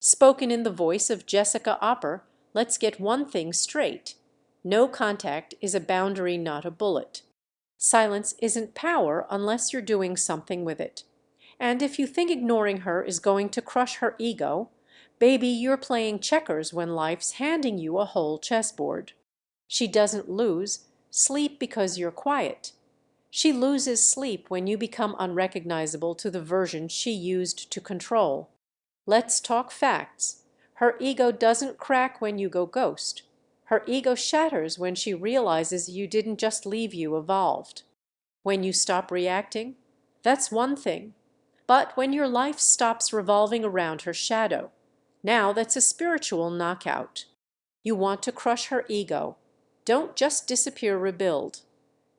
Spoken in the voice of Jessica Oppre, let's get one thing straight. No contact is a boundary, not a bullet. Silence isn't power unless you're doing something with it. And if you think ignoring her is going to crush her ego, baby, you're playing checkers when life's handing you a whole chessboard. She doesn't lose sleep because you're quiet. She loses sleep when you become unrecognizable to the version she used to control. Let's talk facts. Her ego doesn't crack when you go ghost. Her ego shatters when she realizes you didn't just leave you evolved. When you stop reacting, that's one thing. But when your life stops revolving around her shadow, now that's a spiritual knockout. You want to crush her ego. Don't just disappear, rebuild.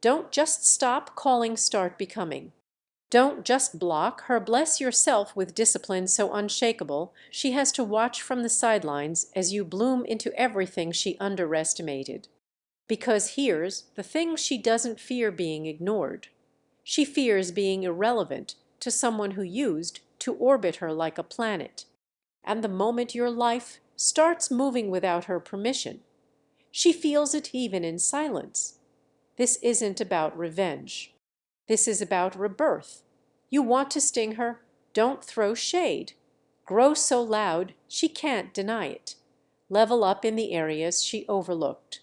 Don't just stop calling, start becoming. Don't just block her, bless yourself with discipline so unshakable she has to watch from the sidelines as you bloom into everything she underestimated. Because here's the thing, she doesn't fear being ignored. She fears being irrelevant to someone who used to orbit her like a planet. And the moment your life starts moving without her permission, she feels it even in silence. This isn't about revenge. This is about rebirth. You want to sting her? Don't throw shade. Grow so loud she can't deny it. Level up in the areas she overlooked.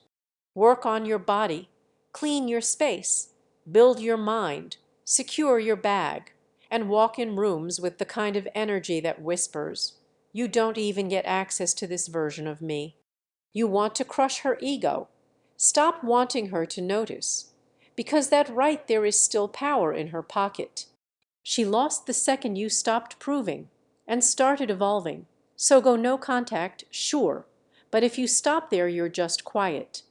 Work on your body, clean your space, build your mind, secure your bag, and walk in rooms with the kind of energy that whispers, "You don't even get access to this version of me." You want to crush her ego. Stop wanting her to notice, because that right there is still power in her pocket. She lost the second you stopped proving and started evolving. So go no contact, sure, but if you stop there, you're just quiet.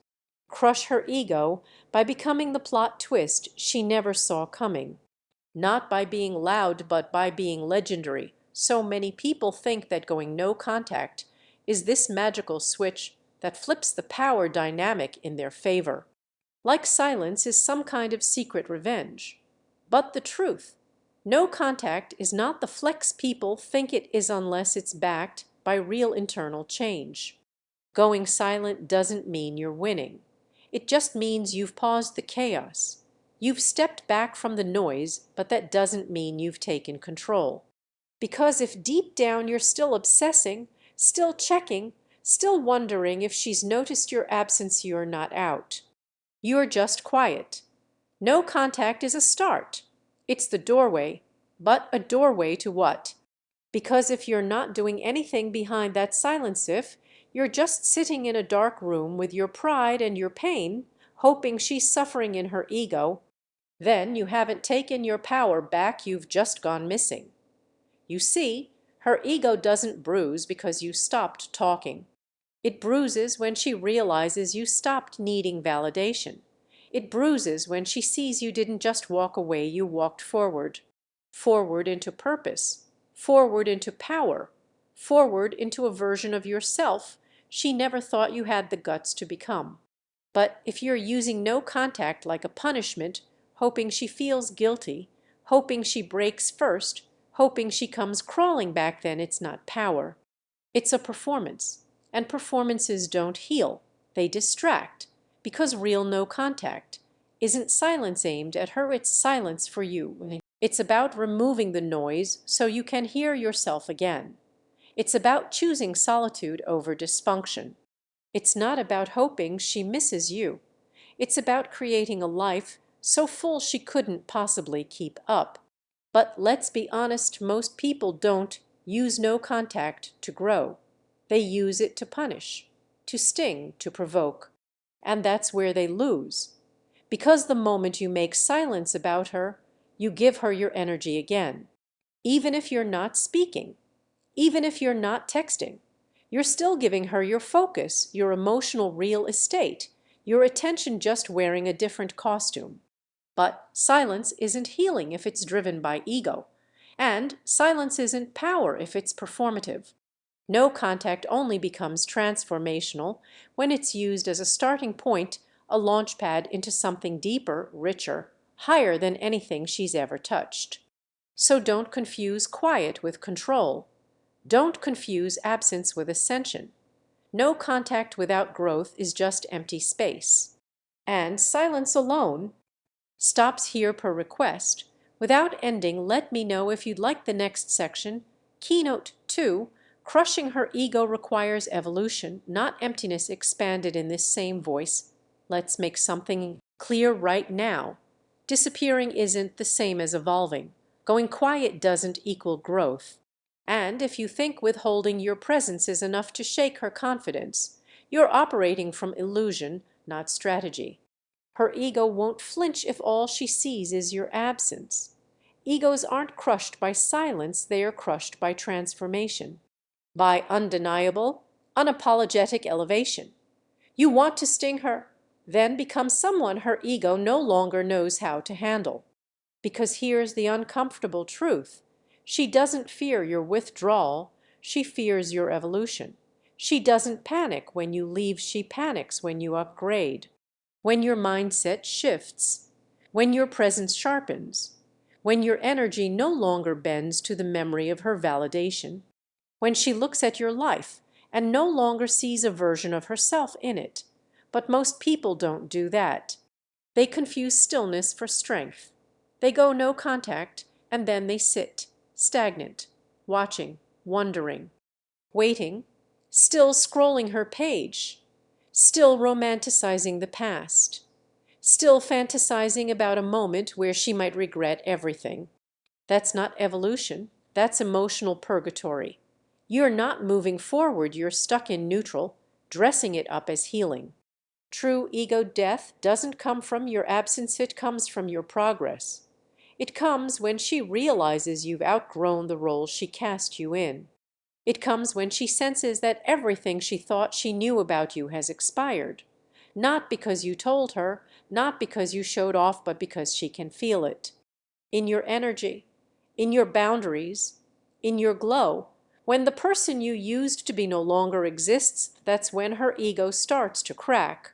Crush her ego by becoming the plot twist she never saw coming. Not by being loud, but by being legendary. So many people think that going no contact is this magical switch that flips the power dynamic in their favor. Like silence is some kind of secret revenge. But the truth, no contact is not the flex people think it is unless it's backed by real internal change. Going silent doesn't mean you're winning. It just means you've paused the chaos. You've stepped back from the noise, but that doesn't mean you've taken control. Because if deep down you're still obsessing, still checking, still wondering if she's noticed your absence, you're not out. You're just quiet. No contact is a start. It's the doorway, but a doorway to what? Because if you're not doing anything behind that silence, if you're just sitting in a dark room with your pride and your pain, hoping she's suffering in her ego, then you haven't taken your power back, you've just gone missing. You see, her ego doesn't bruise because you stopped talking. It bruises when she realizes you stopped needing validation. It bruises when she sees you didn't just walk away, you walked forward. Forward into purpose, forward into power, forward into a version of yourself she never thought you had the guts to become. But if you're using no contact like a punishment, hoping she feels guilty, hoping she breaks first, hoping she comes crawling back, then it's not power. It's a performance. And performances don't heal, they distract, because real no contact isn't silence aimed at her, it's silence for you. It's about removing the noise so you can hear yourself again. It's about choosing solitude over dysfunction. It's not about hoping she misses you. It's about creating a life so full she couldn't possibly keep up. But let's be honest, most people don't use no contact to grow. They use it to punish, to sting, to provoke. And that's where they lose. Because the moment you make silence about her, you give her your energy again. Even if you're not speaking, even if you're not texting, you're still giving her your focus, your emotional real estate, your attention, just wearing a different costume. But silence isn't healing if it's driven by ego. And silence isn't power if it's performative. No contact only becomes transformational when it's used as a starting point, a launch pad into something deeper, richer, higher than anything she's ever touched. So don't confuse quiet with control. Don't confuse absence with ascension. No contact without growth is just empty space. And silence alone stops here per request. Without ending, let me know if you'd like the next section. Keynote 2, Crushing Her Ego Requires Evolution, Not Emptiness Expanded in this same voice. Let's make something clear right now. Disappearing isn't the same as evolving. Going quiet doesn't equal growth. And if you think withholding your presence is enough to shake her confidence, you're operating from illusion, not strategy. Her ego won't flinch if all she sees is your absence. Egos aren't crushed by silence, they are crushed by transformation, by undeniable, unapologetic elevation. You want to sting her, then become someone her ego no longer knows how to handle. Because here's the uncomfortable truth. She doesn't fear your withdrawal, she fears your evolution. She doesn't panic when you leave, she panics when you upgrade. When your mindset shifts, when your presence sharpens, when your energy no longer bends to the memory of her validation, when she looks at your life and no longer sees a version of herself in it. But most people don't do that. They confuse stillness for strength. They go no contact, and then they sit, stagnant, watching, wondering, waiting, still scrolling her page, still romanticizing the past, still fantasizing about a moment where she might regret everything. That's not evolution, that's emotional purgatory. You're not moving forward, you're stuck in neutral, dressing it up as healing. True ego death doesn't come from your absence, it comes from your progress. It comes when she realizes you've outgrown the role she cast you in. It comes when she senses that everything she thought she knew about you has expired. Not because you told her, not because you showed off, but because she can feel it. In your energy, in your boundaries, in your glow. When the person you used to be no longer exists, that's when her ego starts to crack.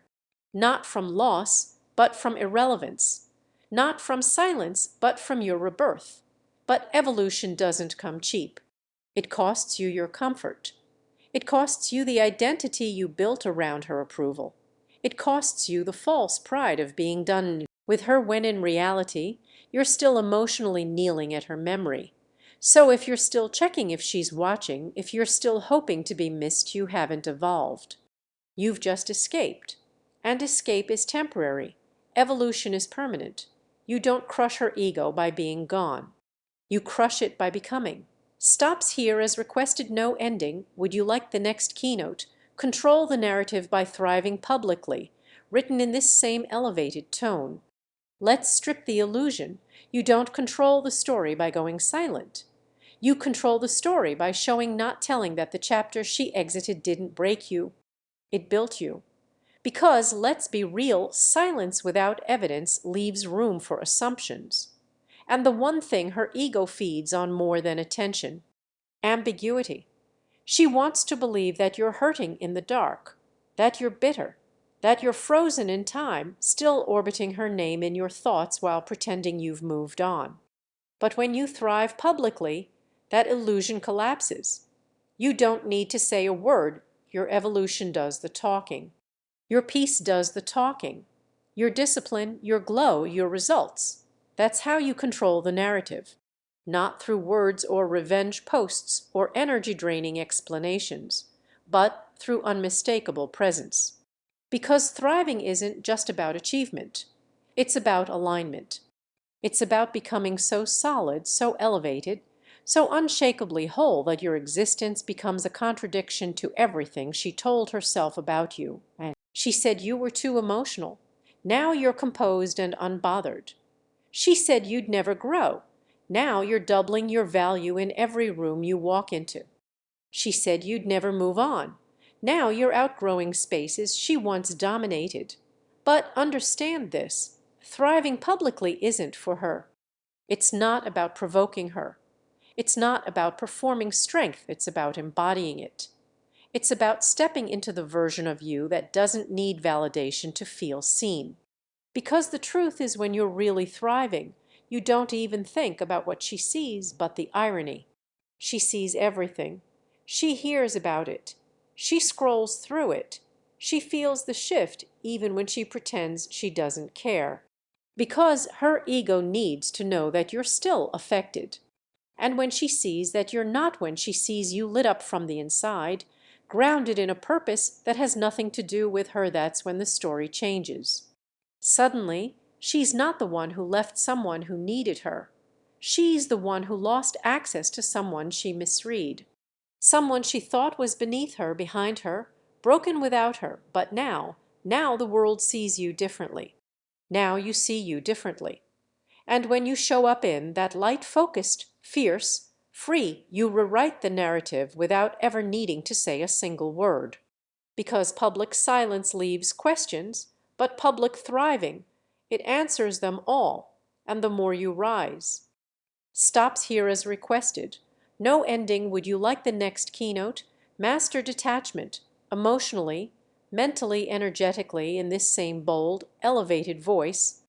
Not from loss, but from irrelevance. Not from silence, but from your rebirth. But evolution doesn't come cheap. It costs you your comfort. It costs you the identity you built around her approval. It costs you the false pride of being done with her when in reality you're still emotionally kneeling at her memory. So if you're still checking if she's watching, if you're still hoping to be missed, you haven't evolved. You've just escaped. And escape is temporary. Evolution is permanent. You don't crush her ego by being gone. You crush it by becoming. Stops here as requested, no ending. Would you like the next keynote? Control the narrative by thriving publicly, written in this same elevated tone. Let's strip the illusion. You don't control the story by going silent. You control the story by showing, not telling, that the chapter she exited didn't break you. It built you. Because, let's be real, silence without evidence leaves room for assumptions. And the one thing her ego feeds on more than attention: ambiguity. She wants to believe that you're hurting in the dark, that you're bitter, that you're frozen in time, still orbiting her name in your thoughts while pretending you've moved on. But when you thrive publicly, that illusion collapses. You don't need to say a word, your evolution does the talking. Your peace does the talking. Your discipline, your glow, your results. That's how you control the narrative. Not through words or revenge posts or energy-draining explanations, but through unmistakable presence. Because thriving isn't just about achievement. It's about alignment. It's about becoming so solid, so elevated, so unshakably whole that your existence becomes a contradiction to everything she told herself about you. And she said you were too emotional. Now you're composed and unbothered. She said you'd never grow. Now you're doubling your value in every room you walk into. She said you'd never move on. Now you're outgrowing spaces she once dominated. But understand this: thriving publicly isn't for her. It's not about provoking her. It's not about performing strength, it's about embodying it. It's about stepping into the version of you that doesn't need validation to feel seen. Because the truth is, when you're really thriving, you don't even think about what she sees, but the irony. She sees everything. She hears about it. She scrolls through it. She feels the shift even when she pretends she doesn't care. Because her ego needs to know that you're still affected. And when she sees that you're not, when she sees you lit up from the inside, grounded in a purpose that has nothing to do with her, that's when the story changes. Suddenly, she's not the one who left someone who needed her. She's the one who lost access to someone she misread. Someone she thought was beneath her, behind her, broken without her. But now the world sees you differently. Now you see you differently. And when you show up in that light-focused, fierce, free, you rewrite the narrative without ever needing to say a single word. Because public silence leaves questions, but public thriving, it answers them all, and the more you rise. Stops here as requested. No ending. Would you like the next keynote? Master detachment, emotionally, mentally, energetically, in this same bold, elevated voice.